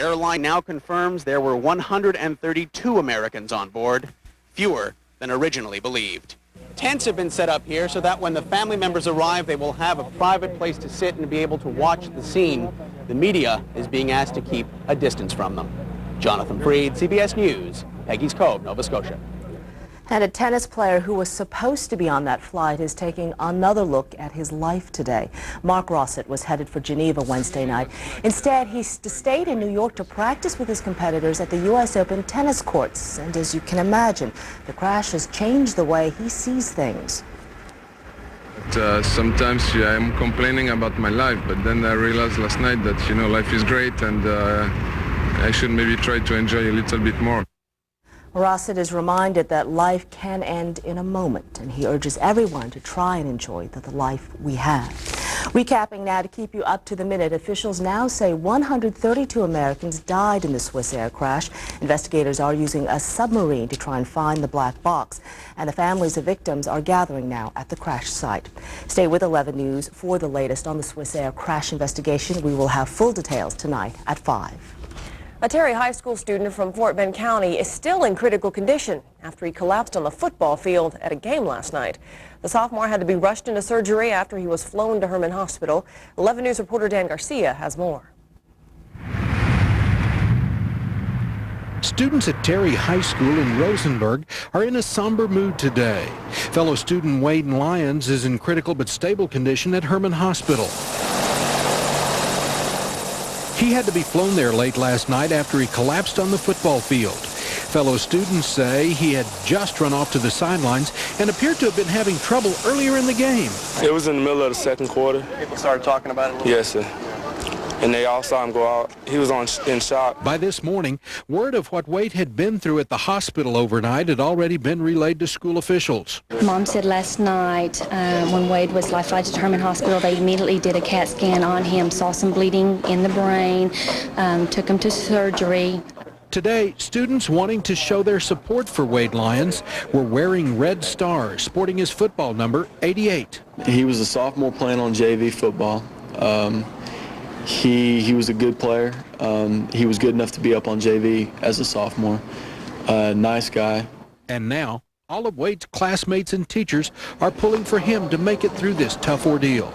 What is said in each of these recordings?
airline now confirms there were 132 Americans on board, fewer than originally believed. Tents have been set up here so that when the family members arrive, they will have a private place to sit and be able to watch the scene. The media is being asked to keep a distance from them. Jonathan Freed, CBS News, Peggy's Cove, Nova Scotia. And a tennis player who was supposed to be on that flight is taking another look at his life today. Mark Rossett was headed for Geneva Wednesday night. Instead, he stayed in New York to practice with his competitors at the U.S. Open tennis courts. And as you can imagine, the crash has changed the way he sees things. Sometimes I'm complaining about my life, but then I realized last night that, life is great and I should maybe try to enjoy a little bit more. Rossett is reminded that life can end in a moment, and he urges everyone to try and enjoy the life we have. Recapping now to keep you up to the minute, officials now say 132 Americans died in the Swiss air crash. Investigators are using a submarine to try and find the black box, and the families of victims are gathering now at the crash site. Stay with 11 News for the latest on the Swiss air crash investigation. We will have full details tonight at 5. A Terry High School student from Fort Bend County is still in critical condition after he collapsed on the football field at a game last night. The sophomore had to be rushed into surgery after he was flown to Herman Hospital. 11 News reporter Dan Garcia has more. Students at Terry High School in Rosenberg are in a somber mood today. Fellow student Wade Lyons is in critical but stable condition at Herman Hospital. He had to be flown there late last night after he collapsed on the football field. Fellow students say he had just run off to the sidelines and appeared to have been having trouble earlier in the game. It was in the middle of the second quarter. People started talking about it a little Yes, sir. And they all saw him go out. He was in shock. By this morning, word of what Wade had been through at the hospital overnight had already been relayed to school officials. Mom said last night when Wade was life-flighted to Herman Hospital, they immediately did a CAT scan on him, saw some bleeding in the brain, took him to surgery. Today, students wanting to show their support for Wade Lyons were wearing red stars, sporting his football number 88. He was a sophomore playing on JV football. He was a good player. He was good enough to be up on JV as a sophomore. Nice guy. And now, all of Wade's classmates and teachers are pulling for him to make it through this tough ordeal.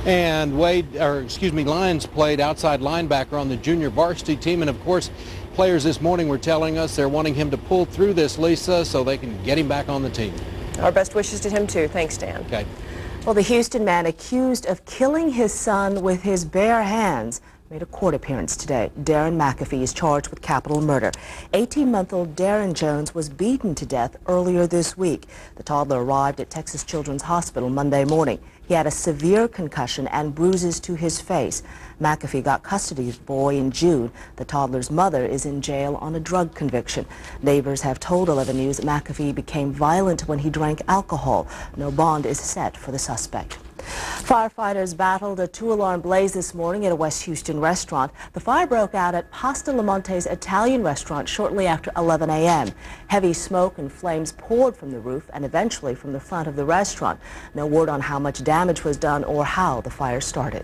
And Lyons played outside linebacker on the junior varsity team, and of course, players this morning were telling us they're wanting him to pull through this, Lisa, so they can get him back on the team. Our best wishes to him too. Thanks, Dan. Okay. Well, the Houston man accused of killing his son with his bare hands made a court appearance today. Darren McAfee is charged with capital murder. 18-month-old Darren Jones was beaten to death earlier this week. The toddler arrived at Texas Children's Hospital Monday morning. He had a severe concussion and bruises to his face. McAfee got custody of the boy in June. The toddler's mother is in jail on a drug conviction. Neighbors have told 11 News McAfee became violent when he drank alcohol. No bond is set for the suspect. Firefighters battled a two-alarm blaze this morning at a West Houston restaurant. The fire broke out at Pasta Lamonte's Italian restaurant shortly after 11 a.m. Heavy smoke and flames poured from the roof and eventually from the front of the restaurant. No word on how much damage was done or how the fire started.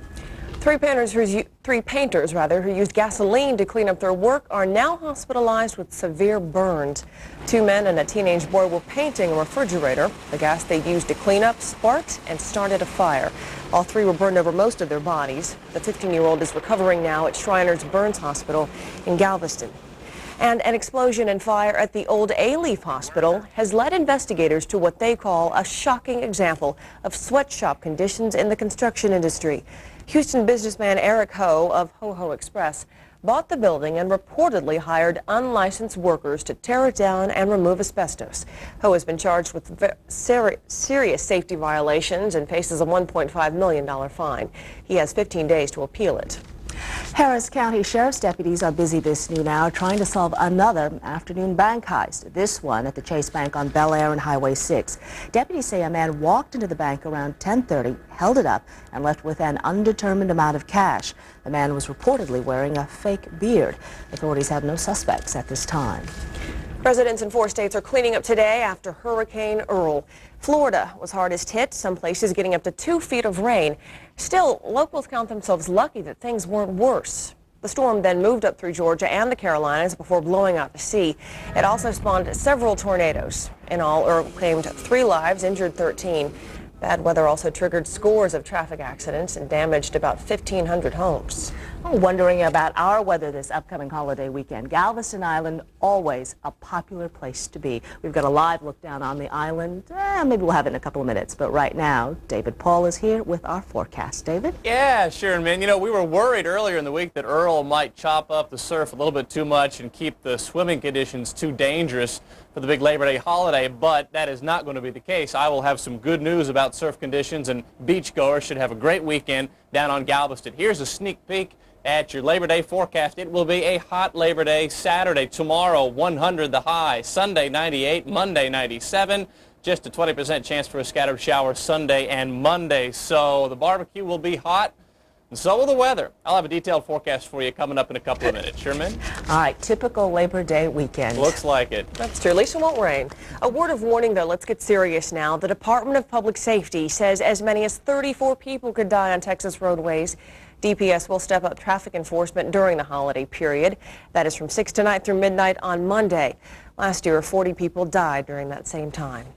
Three painters who used gasoline to clean up their work are now hospitalized with severe burns. 2 men and a teenage boy were painting a refrigerator. The gas they used to clean up sparked and started a fire. All 3 were burned over most of their bodies. The 15-year-old is recovering now at Shriners Burns Hospital in Galveston. And an explosion and fire at the old A-Leaf Hospital has led investigators to what they call a shocking example of sweatshop conditions in the construction industry. Houston businessman Eric KHOU of KHOU Express bought the building and reportedly hired unlicensed workers to tear it down and remove asbestos. KHOU has been charged with serious safety violations and faces a $1.5 million fine. He has 15 days to appeal it. Harris County Sheriff's deputies are busy this noon hour trying to solve another afternoon bank heist, this one at the Chase Bank on Bel Air and Highway 6. Deputies say a man walked into the bank around 10:30, held it up, and left with an undetermined amount of cash. The man was reportedly wearing a fake beard. Authorities have no suspects at this time. Residents in 4 states are cleaning up today after Hurricane Earl. Florida was hardest hit, some places getting up to 2 feet of rain. Still, locals count themselves lucky that things weren't worse. The storm then moved up through Georgia and the Carolinas before blowing out to sea. It also spawned several tornadoes. In all, Earl claimed 3 lives, injured 13. Bad weather also triggered scores of traffic accidents and damaged about 1,500 homes. Wondering about our weather this upcoming holiday weekend. Galveston Island, always a popular place to be. We've got a live look down on the island. Maybe we'll have it in a couple of minutes. But right now, David Paul is here with our forecast. David? Yeah, Sharon, man. You know, we were worried earlier in the week that Earl might chop up the surf a little bit too much and keep the swimming conditions too dangerous for the big Labor Day holiday, but that is not going to be the case. I will have some good news about surf conditions, and beachgoers should have a great weekend down on Galveston. Here's a sneak peek at your Labor Day forecast. It will be a hot Labor Day. Saturday, tomorrow, 100 the high. Sunday, 98. Monday, 97. Just a 20% chance for a scattered shower Sunday and Monday. So the barbecue will be hot, and so will the weather. I'll have a detailed forecast for you coming up in a couple of minutes. Sherman? All right, typical Labor Day weekend. Looks like it. That's true. At least it won't rain. A word of warning, though. Let's get serious now. The Department of Public Safety says as many as 34 people could die on Texas roadways. DPS will step up traffic enforcement during the holiday period. That is from 6 tonight through midnight on Monday. Last year, 40 people died during that same time.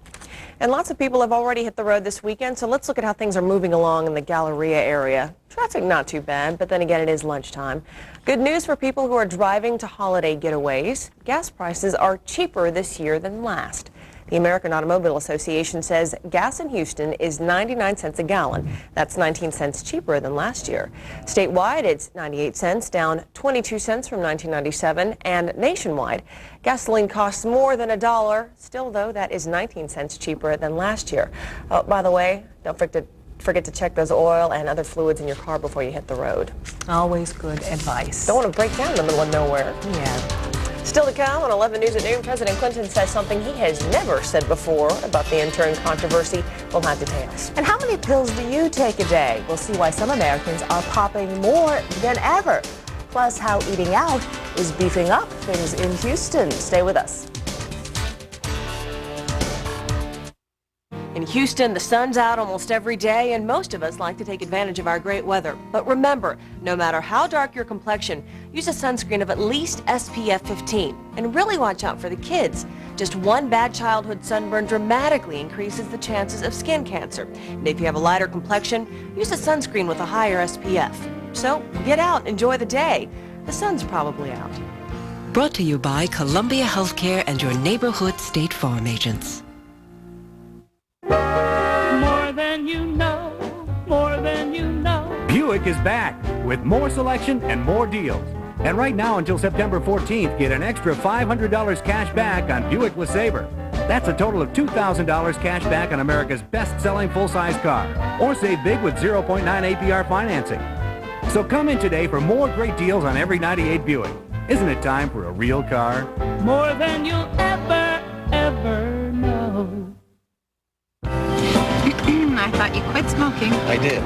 And lots of people have already hit the road this weekend, so let's look at how things are moving along in the Galleria area. Traffic not too bad, but then again, it is lunchtime. Good news for people who are driving to holiday getaways. Gas prices are cheaper this year than last. The American Automobile Association says gas in Houston is 99 cents a gallon. That's 19 cents cheaper than last year. Statewide, it's 98 cents, down 22 cents from 1997. And nationwide, gasoline costs more than $1. Still, though, that is 19 cents cheaper than last year. Oh, by the way, don't forget to check those oil and other fluids in your car before you hit the road. Always good advice. Don't want to break down in the middle of nowhere. Yeah. Still to come on 11 News at Noon, President Clinton says something he has never said before about the intern controversy. We'll have details. And how many pills do you take a day? We'll see why some Americans are popping more than ever. Plus, how eating out is beefing up things in Houston. Stay with us. In Houston, the sun's out almost every day, and most of us like to take advantage of our great weather. But remember, no matter how dark your complexion, use a sunscreen of at least SPF 15. And really watch out for the kids. Just one bad childhood sunburn dramatically increases the chances of skin cancer. And if you have a lighter complexion, use a sunscreen with a higher SPF. So get out, enjoy the day. The sun's probably out. Brought to you by Columbia Healthcare and your neighborhood State Farm agents. More than you know, more than you know. Buick is back with more selection and more deals. And right now until September 14th, get an extra $500 cash back on Buick LeSabre. That's a total of $2,000 cash back on America's best-selling full-size car. Or save big with 0.9 APR financing. So come in today for more great deals on every 98 Buick. Isn't it time for a real car? More than you'll ever know. I thought you quit smoking. I did.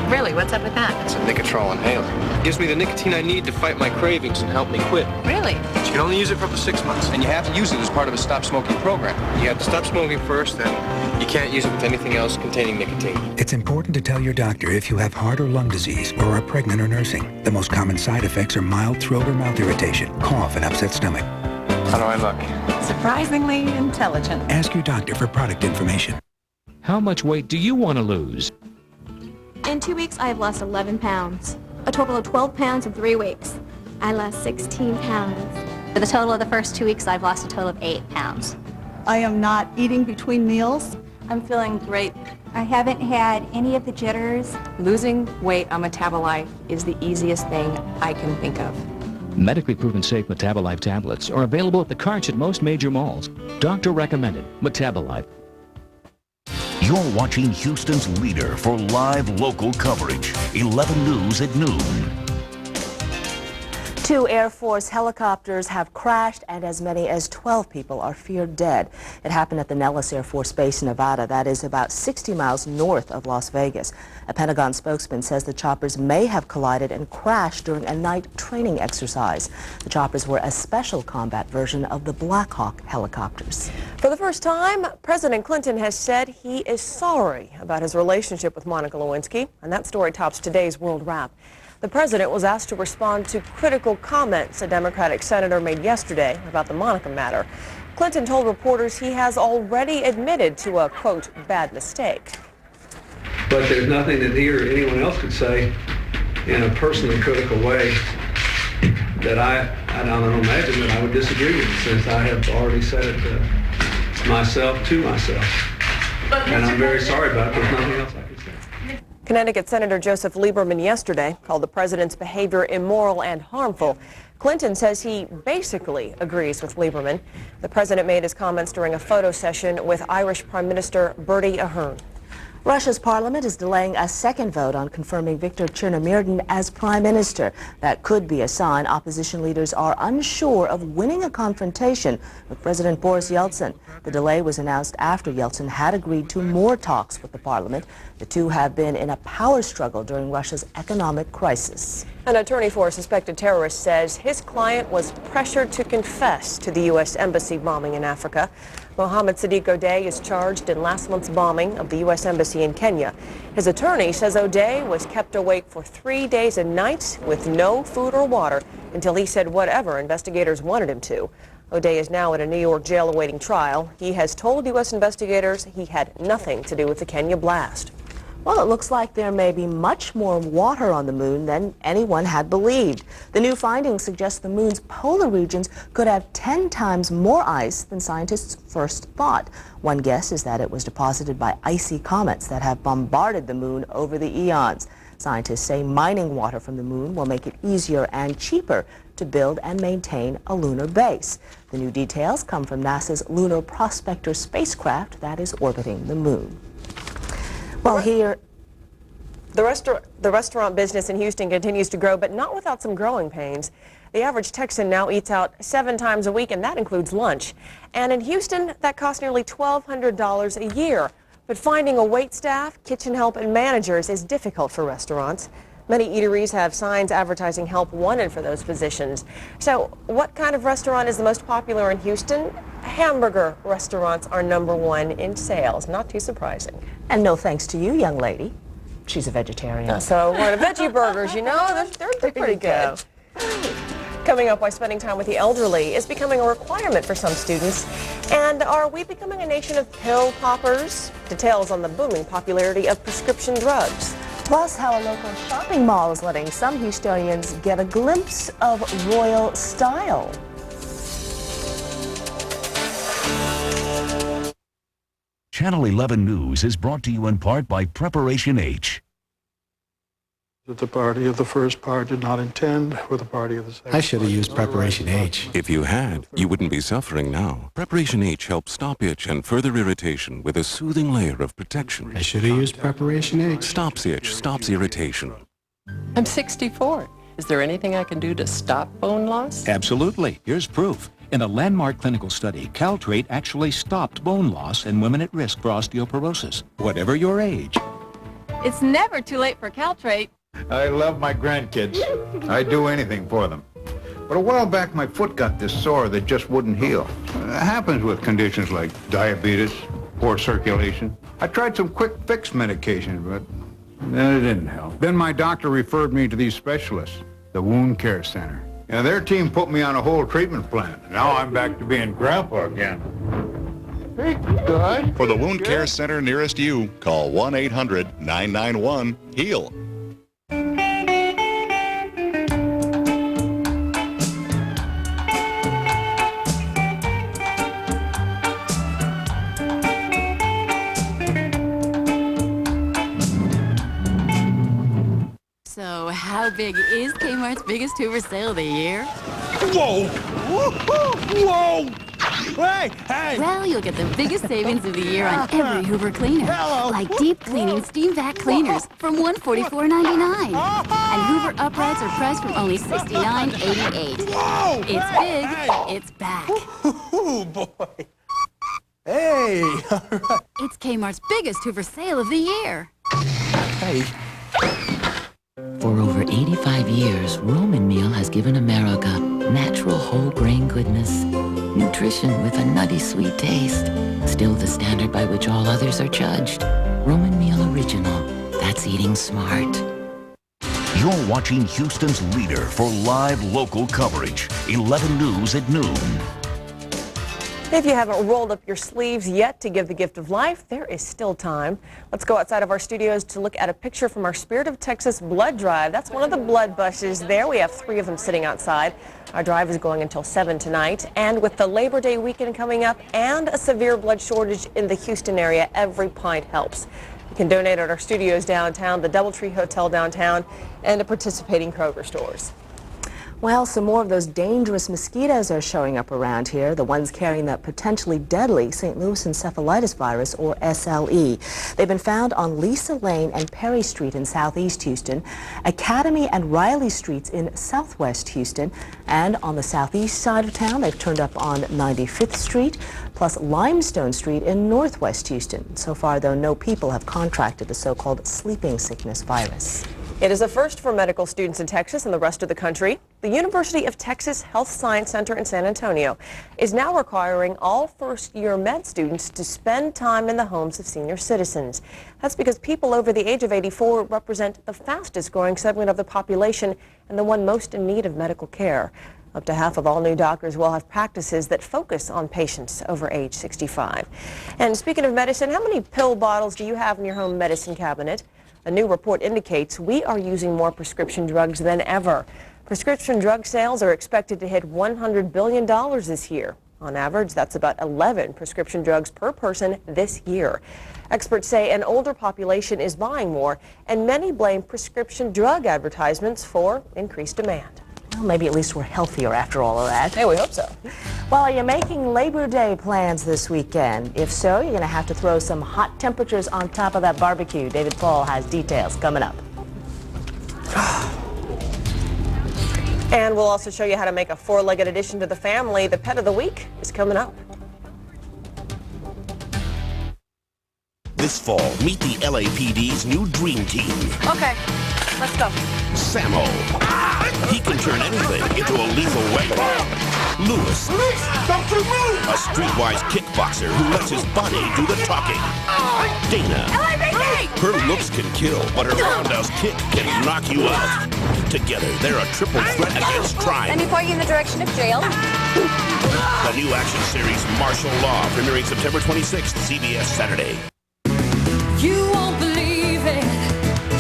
Really? What's up with that? It's a Nicotrol inhaler. It gives me the nicotine I need to fight my cravings and help me quit. Really? But you can only use it for up to 6 months, and you have to use it as part of a stop smoking program. You have to stop smoking first, and you can't use it with anything else containing nicotine. It's important to tell your doctor if you have heart or lung disease or are pregnant or nursing. The most common side effects are mild throat or mouth irritation, cough, and upset stomach. How do I look? Surprisingly intelligent. Ask your doctor for product information. How much weight do you want to lose? In 2 weeks, I have lost 11 pounds. A total of 12 pounds in 3 weeks. I lost 16 pounds. For the total of the first 2 weeks, I've lost a total of 8 pounds. I am not eating between meals. I'm feeling great. I haven't had any of the jitters. Losing weight on Metabolife is the easiest thing I can think of. Medically proven safe Metabolife tablets are available at the carts at most major malls. Doctor recommended Metabolife. You're watching Houston's leader for live local coverage, 11 News at noon. 2 Air Force helicopters have crashed and as many as 12 people are feared dead. It happened at the Nellis Air Force Base in Nevada. That is about 60 miles north of Las Vegas. A Pentagon spokesman says the choppers may have collided and crashed during a night training exercise. The choppers were a special combat version of the Black Hawk helicopters. For the first time, President Clinton has said he is sorry about his relationship with Monica Lewinsky, and that story tops today's World Wrap. The president was asked to respond to critical comments a Democratic senator made yesterday about the Monica matter. Clinton told reporters he has already admitted to a, quote, bad mistake. But there's nothing that he or anyone else could say in a personally critical way that I don't imagine that I would disagree with, since I have already said it to myself. And I'm very sorry about it. There's nothing else I can say. Connecticut Senator Joseph Lieberman yesterday called the president's behavior immoral and harmful. Clinton says he basically agrees with Lieberman. The president made his comments during a photo session with Irish Prime Minister Bertie Ahern. Russia's parliament is delaying a second vote on confirming Viktor Chernomyrdin as prime minister. That could be a sign opposition leaders are unsure of winning a confrontation with President Boris Yeltsin. The delay was announced after Yeltsin had agreed to more talks with the parliament. The two have been in a power struggle during Russia's economic crisis. An attorney for a suspected terrorist says his client was pressured to confess to the U.S. Embassy bombing in Africa. Mohammed Sadiq O'Day is charged in last month's bombing of the U.S. Embassy in Kenya. His attorney says O'Day was kept awake for 3 days and nights with no food or water until he said whatever investigators wanted him to. O'Day is now in a New York jail awaiting trial. He has told U.S. investigators he had nothing to do with the Kenya blast. Well, it looks like there may be much more water on the moon than anyone had believed. The new findings suggest the moon's polar regions could have 10 times more ice than scientists first thought. One guess is that it was deposited by icy comets that have bombarded the moon over the eons. Scientists say mining water from the moon will make it easier and cheaper to build and maintain a lunar base. The new details come from NASA's Lunar Prospector spacecraft that is orbiting the moon. Well, here, the restaurant business in Houston continues to grow, but not without some growing pains. The average Texan now eats out 7 times a week, and that includes lunch. And in Houston, that costs nearly $1,200 a year. But finding a wait staff, kitchen help, and managers is difficult for restaurants. Many eateries have signs advertising help wanted for those positions. So what kind of restaurant is the most popular in Houston? Hamburger restaurants are #1 in sales. Not too surprising. and no thanks to you, young lady. She's a vegetarian. So one of the veggie burgers, you know, they're pretty good. Coming up, why spending time with the elderly is becoming a requirement for some students. And are we becoming a nation of pill poppers? Details on the booming popularity of prescription drugs. Plus, how a local shopping mall is letting some Houstonians get a glimpse of royal style. Channel 11 News is brought to you in part by Preparation H. That the party of the first part did not intend for the party of the second. I should have used Preparation H. If you had, you wouldn't be suffering now. Preparation H helps stop itch and further irritation with a soothing layer of protection. I should have used Preparation H. Stops itch, stops irritation. I'm 64. Is there anything I can do to stop bone loss? Absolutely. Here's proof. In a landmark clinical study, Caltrate actually stopped bone loss in women at risk for osteoporosis, whatever your age. It's never too late for Caltrate. I love my grandkids. I'd do anything for them. But a while back, my foot got this sore that just wouldn't heal. It happens with conditions like diabetes, poor circulation. I tried some quick fix medication, but it didn't help. Then my doctor referred me to these specialists, the Wound Care Center. And their team put me on a whole treatment plan. Now I'm back to being grandpa again. Hey, good. For the Wound Care Center nearest you, call 1-800-991-HEAL. So how big is Kmart's biggest Hoover sale of the year? Whoa! Whoa! Hey! Hey! Well, you'll get the biggest savings of the year on every Hoover cleaner. Hello. Like deep cleaning steam vac cleaners from $144.99. And Hoover uprights are priced from only $69.88. Whoa! It's big, it's back. Oh, boy. Hey! All right. It's Kmart's biggest Hoover sale of the year. Hey. For over 85 years, Roman Meal has given America natural whole grain goodness, nutrition with a nutty sweet taste, still the standard by which all others are judged. Roman Meal Original, that's eating smart. You're watching Houston's leader for live local coverage, 11 News at noon. If you haven't rolled up your sleeves yet to give the gift of life, there is still time. Let's go outside of our studios to look at a picture from our Spirit of Texas blood drive. That's one of the blood buses there. We have 3 of them sitting outside. Our drive is going until 7 tonight. And with the Labor Day weekend coming up and a severe blood shortage in the Houston area, every pint helps. You can donate at our studios downtown, the DoubleTree Hotel downtown, and at participating Kroger stores. Well, some more of those dangerous mosquitoes are showing up around here, the ones carrying that potentially deadly St. Louis encephalitis virus, or SLE. They've been found on Lisa Lane and Perry Street in southeast Houston, Academy and Riley Streets in southwest Houston, and on the southeast side of town, they've turned up on 95th Street, plus Limestone Street in northwest Houston. So far, though, no people have contracted the so-called sleeping sickness virus. It is a first for medical students in Texas and the rest of the country. The University of Texas Health Science Center in San Antonio is now requiring all first-year med students to spend time in the homes of senior citizens. That's because people over the age of 84 represent the fastest growing segment of the population and the one most in need of medical care. Up to half of all new doctors will have practices that focus on patients over age 65. And speaking of medicine, how many pill bottles do you have in your home medicine cabinet? A new report indicates we are using more prescription drugs than ever. Prescription drug sales are expected to hit $100 billion this year. On average, that's about 11 prescription drugs per person this year. Experts say an older population is buying more, and many blame prescription drug advertisements for increased demand. Well, maybe at least we're healthier after all of that. Hey, we hope so. Well, are you making Labor Day plans this weekend? If so, you're going to have to throw some hot temperatures on top of that barbecue. David Paul has details coming up. And we'll also show you how to make a 4-legged addition to the family. The pet of the week is coming up. This fall, meet the LAPD's new dream team. Okay, let's go. Sammo. He can turn anything into a lethal weapon. Lewis. Don't you move! A streetwise kickboxer who lets his body do the talking. Dana. Her looks can kill, but her roundhouse kick can knock you out. Together, they're a triple threat against crime. Let me point you in the direction of jail. The new action series, Martial Law, premiering September 26th, CBS Saturday. You won't believe it.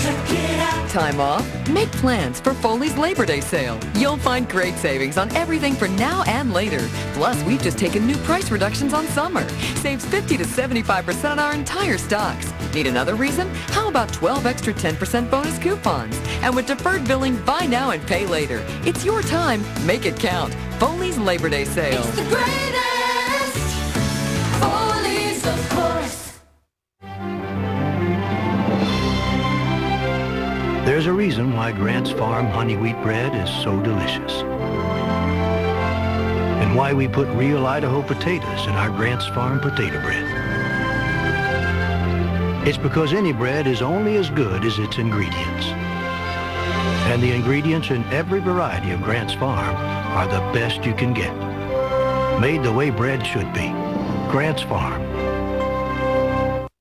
Check it out. Time off? Make plans for Foley's Labor Day sale. You'll find great savings on everything for now and later. Plus, we've just taken new price reductions on summer. Saves 50 to 75% on our entire stocks. Need another reason? How about 12 extra 10% bonus coupons? And with deferred billing, buy now and pay later. It's your time. Make it count. Foley's Labor Day sale. It's the greatest. Foley's, of course. There's a reason why Grant's Farm honey wheat bread is so delicious. And why we put real Idaho potatoes in our Grant's Farm potato bread. It's because any bread is only as good as its ingredients. And the ingredients in every variety of Grant's Farm are the best you can get. Made the way bread should be. Grant's Farm.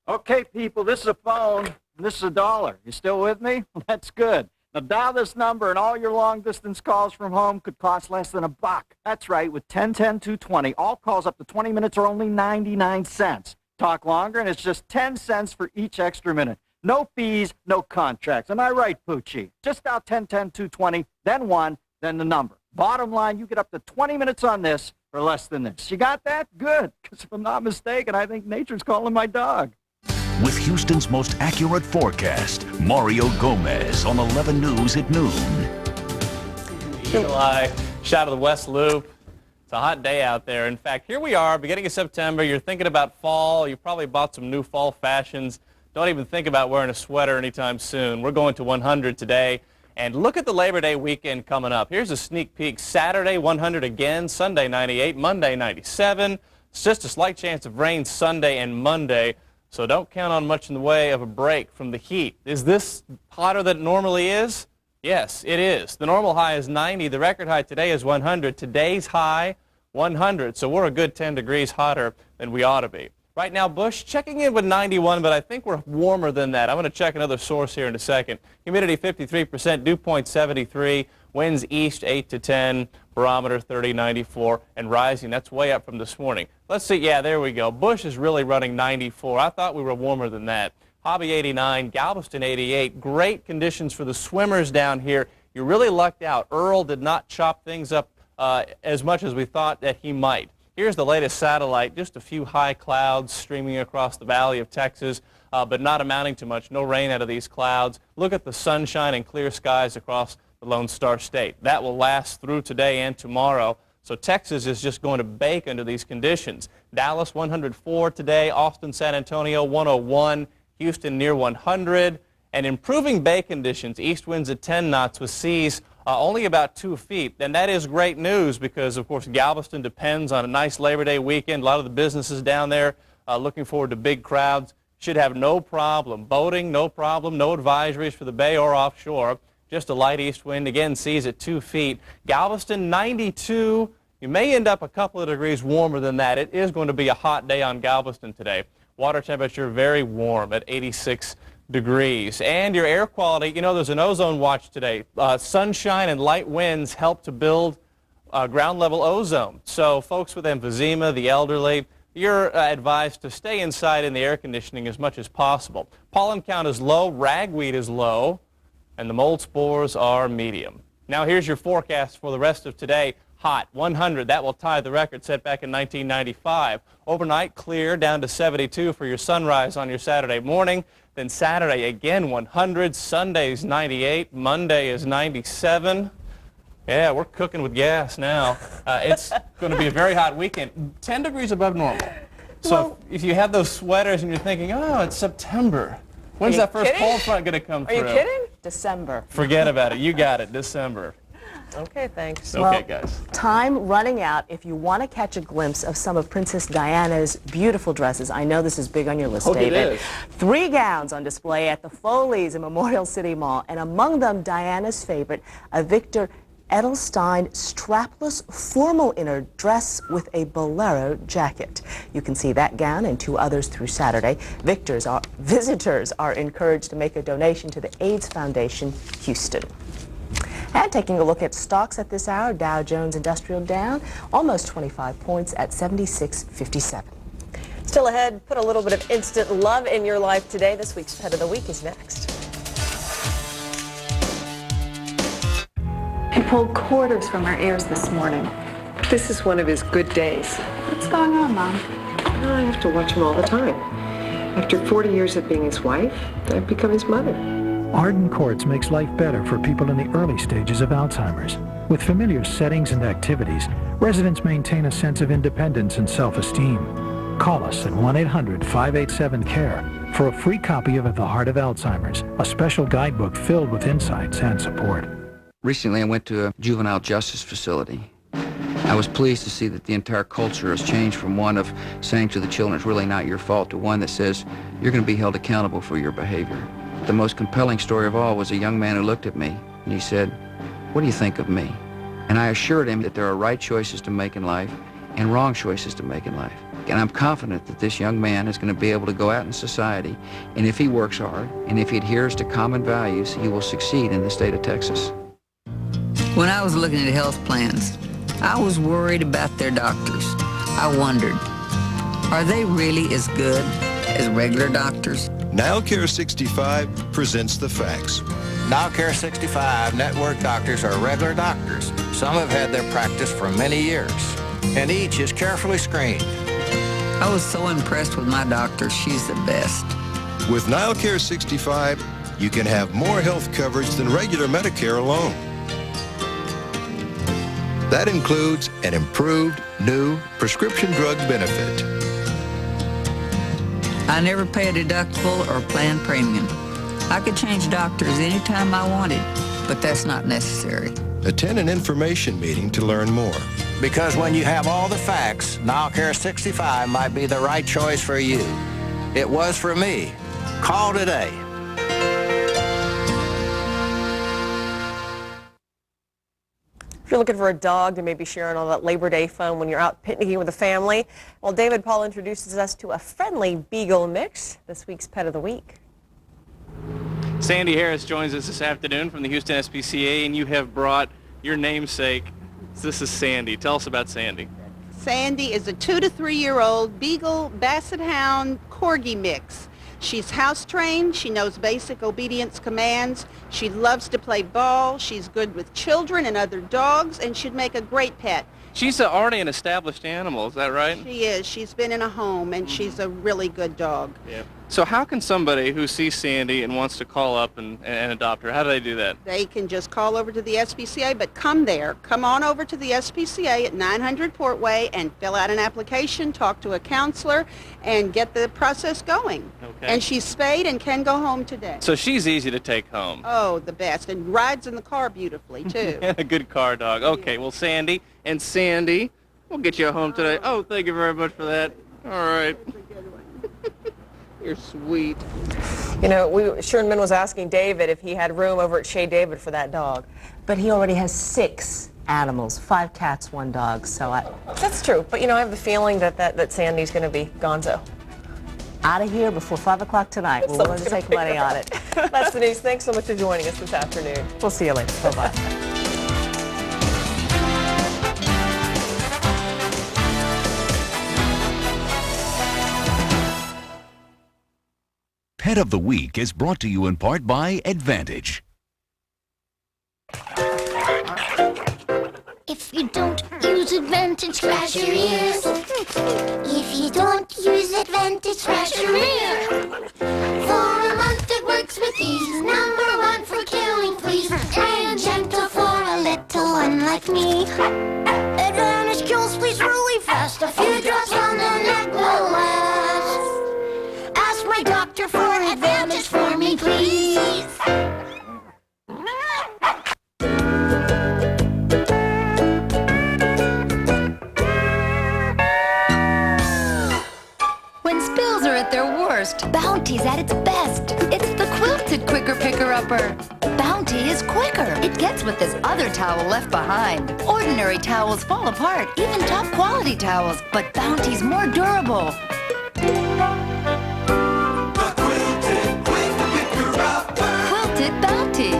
Okay, people, this is a phone. This is $1. You still with me? That's good. Now dial this number and all your long-distance calls from home could cost less than $1. That's right, with 10-10-220, all calls up to 20 minutes are only 99 cents. Talk longer and it's just 10 cents for each extra minute. No fees, no contracts. Am I right, Poochie? Just dial 10-10-220, then 1, then the number. Bottom line, you get up to 20 minutes on this for less than this. You got that? Good, because if I'm not mistaken, I think nature's calling my dog. With Houston's most accurate forecast, Mario Gomez on 11 News at noon. Eagle Eye, shot of the West Loop. It's a hot day out there. In fact, here we are, beginning of September. You're thinking about fall. You've probably bought some new fall fashions. Don't even think about wearing a sweater anytime soon. We're going to 100 today. And look at the Labor Day weekend coming up. Here's a sneak peek. Saturday, 100 again. Sunday, 98. Monday, 97. It's just a slight chance of rain Sunday and Monday. So don't count on much in the way of a break from the heat. Is this hotter than it normally is? Yes, it is. The normal high is 90. The record high today is 100. Today's high, 100. So we're a good 10 degrees hotter than we ought to be. Right now, Bush checking in with 91, but I think we're warmer than that. I'm going to check another source here in a second. Humidity 53%, dew point 73, winds east 8 to 10, barometer 3094, and rising. That's way up from this morning. Let's see. Yeah, there we go. Bush is really running 94. I thought we were warmer than that. Hobby 89, Galveston 88. Great conditions for the swimmers down here. You really lucked out. Earl did not chop things up as much as we thought that he might. Here's the latest satellite, just a few high clouds streaming across the valley of Texas, but not amounting to much. No rain out of these clouds. Look at the sunshine and clear skies across the Lone Star State. That will last through today and tomorrow. So Texas is just going to bake under these conditions. Dallas 104 today, Austin, San Antonio 101, Houston near 100, and improving bay conditions. East winds at 10 knots with seas only about 2 feet. And that is great news because, of course, Galveston depends on a nice Labor Day weekend. A lot of the businesses down there looking forward to big crowds. Should have no problem. Boating, no problem. No advisories for the bay or offshore. Just a light east wind. Again, seas at 2 feet. Galveston 92. You may end up a couple of degrees warmer than that. It is going to be a hot day on Galveston today. Water temperature very warm at 86 degrees. And your air quality, you know, there's an ozone watch today. Sunshine and light winds help to build ground level ozone. So folks with emphysema, the elderly, you're advised to stay inside in the air conditioning as much as possible. Pollen count is low, ragweed is low, and the mold spores are medium. Now here's your forecast for the rest of today. Hot, 100. That will tie the record set back in 1995. Overnight, clear, down to 72 for your sunrise on your Saturday morning. Then Saturday, again, 100. Sunday's 98. Monday is 97. Yeah, we're cooking with gas now. It's going to be a very hot weekend. 10 degrees above normal. So if you have those sweaters and you're thinking, oh, it's September. When's that first cold front going to come through? Are you kidding? December. Forget about it. You got it. December. Okay, thanks. Okay, guys. Time running out. If you want to catch a glimpse of some of Princess Diana's beautiful dresses, I know this is big on your list, David. It is. 3 gowns on display at the Foley's in Memorial City Mall, and among them, Diana's favorite, a Victor Edelstein strapless formal inner dress with a bolero jacket. You can see that gown and 2 others through Saturday. Visitors are encouraged to make a donation to the AIDS Foundation, Houston. And taking a look at stocks at this hour, Dow Jones Industrial down almost 25 points at 76.57. Still ahead, put a little bit of instant love in your life today. This week's Pet of the Week is next. He pulled quarters from our ears this morning. This is one of his good days. What's going on, Mom? I have to watch him all the time. After 40 years of being his wife, I've become his mother. Arden Courts makes life better for people in the early stages of Alzheimer's. With familiar settings and activities, residents maintain a sense of independence and self-esteem. Call us at 1-800-587-CARE for a free copy of At the Heart of Alzheimer's, a special guidebook filled with insights and support. Recently, I went to a juvenile justice facility. I was pleased to see that the entire culture has changed from one of saying to the children, it's really not your fault, to one that says, you're going to be held accountable for your behavior. The most compelling story of all was a young man who looked at me and he said, what do you think of me? And I assured him that there are right choices to make in life and wrong choices to make in life. And I'm confident that this young man is going to be able to go out in society, and if he works hard and if he adheres to common values, he will succeed in the state of Texas. When I was looking at health plans, I was worried about their doctors. I wondered, are they really as good as regular doctors? NileCare 65 presents the facts. NileCare 65 network doctors are regular doctors. Some have had their practice for many years, and each is carefully screened. I was so impressed with my doctor. She's the best. With NileCare 65, you can have more health coverage than regular Medicare alone. That includes an improved, new prescription drug benefit. I never pay a deductible or plan premium. I could change doctors anytime I wanted, but that's not necessary. Attend an information meeting to learn more. Because when you have all the facts, NileCare 65 might be the right choice for you. It was for me. Call today. you're looking for a dog to maybe share on all that Labor Day fun when you're out picnicking with the family, well, David Paul introduces us to a friendly beagle mix, this week's Pet of the Week. Sandy Harris joins us this afternoon from the Houston SPCA, and you have brought your namesake. This is Sandy. Tell us about Sandy. Sandy is a 2 to 3 year old Beagle Basset Hound Corgi mix. She's house trained, she knows basic obedience commands, she loves to play ball, she's good with children and other dogs, and she'd make a great pet. She's already an established animal, is that right? She is. She's been in a home, and she's a really good dog. Yeah. So how can somebody who sees Sandy and wants to call up and adopt her, how do they do that? They can just call over to the SPCA, but come there. Come on over to the SPCA at 900 Portway and fill out an application, talk to a counselor, and get the process going. Okay. And she's spayed and can go home today. So she's easy to take home. Oh, the best. And rides in the car beautifully, too. And a good car dog. Okay, well, Sandy and Sandy, we'll get you home today. Oh, thank you very much for that. All right. You're sweet. You know, Sherman was asking David if he had room over at Shea David for that dog. But he already has 6 animals, 5 cats, 1 dog, so That's true, but you know, I have the feeling that Sandy's going to be gonzo. Out of here before 5 o'clock tonight. We're willing to take money on it. That's the news. Thanks so much for joining us this afternoon. We'll see you later. Bye-bye. Pet of the Week is brought to you in part by Advantage. If you don't use Advantage, scratch your ears. If you don't use Advantage, scratch your ear. For a month it works with ease. #1 for killing fleas. And gentle for a little one like me. Advantage kills fleas really fast. A few drops on the neck will last. Ask my doctor for Advantage for me, please. When spills are at their worst, Bounty's at its best. It's the quilted quicker picker-upper. Bounty is quicker. It gets what this other towel left behind. Ordinary towels fall apart, even top quality towels, but Bounty's more durable. Quilted Bounty.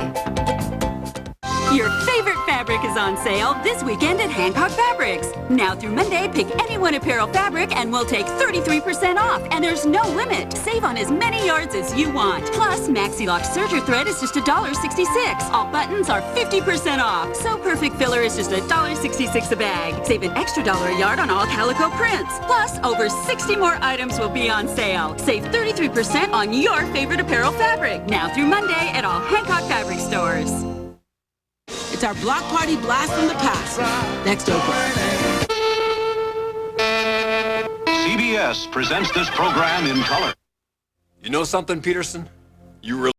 Your favorite fabric is on sale this weekend at Hancock Fabrics. Now through Monday, pick any one apparel fabric and we'll take 33% off. And there's no limit. Save on as many yards as you want. Plus, Maxi-Lock serger thread is just $1.66. All buttons are 50% off. So Perfect Filler is just $1.66 a bag. Save an extra $1 a yard on all calico prints. Plus, over 60 more items will be on sale. Save 33% on your favorite apparel fabric. Now through Monday at all Hancock Fabric stores. It's our block party blast from the past. Next Oprah. CBS presents this program in color. You know something, Peterson? You really